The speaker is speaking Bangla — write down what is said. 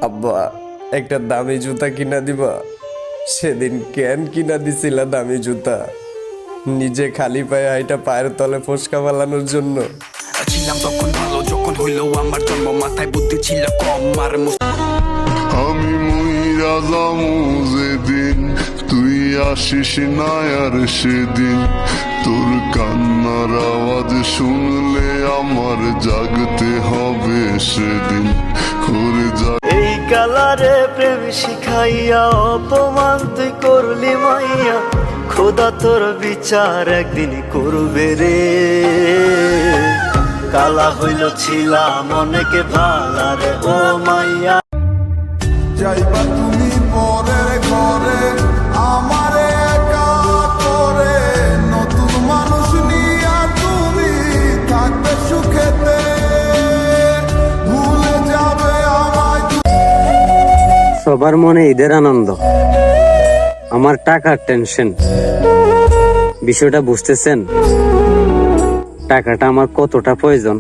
আব্বা একটা দামি জুতা কিনা দিবা? সেদিন কেন কিনা দিছিলা দামি জুতা? নিজে খালি পায়ে হাইটা পায়ের তলে ফসকা ফালানোর জন্য? ছিলাম তখন ভালো, যখন হইলো আমার জন্ম, মাথায় বুদ্ধি ছিল কম। আর আমি মুইরা যামু যেদিন, তুই আসিস না আর সেদিন। তোর কান্নার আওয়াজ শুনলে আমার জাগতে হবে সেদিন। করে যা এই কালারে প্রেম শিখাইয়া অপমান তুই করলি মাইয়া, খোদা তোর বিচার একদিন করবে রে। কালা হইল ছিলাম অনেকে ভালা রে ও মাইয়া। যাইবা তুমি পরের ঘরে আমারে একা করে, নতুন মানুষ নিয়া তুমি থাকবে সুখেতে, ভুলে যাবে আমায়। সবার মনে ঈদের আনন্দ, আমার টাকার টেনশন। বিষয়টা বুঝতেছেন? টাকাটা আমার কতটা প্রয়োজন।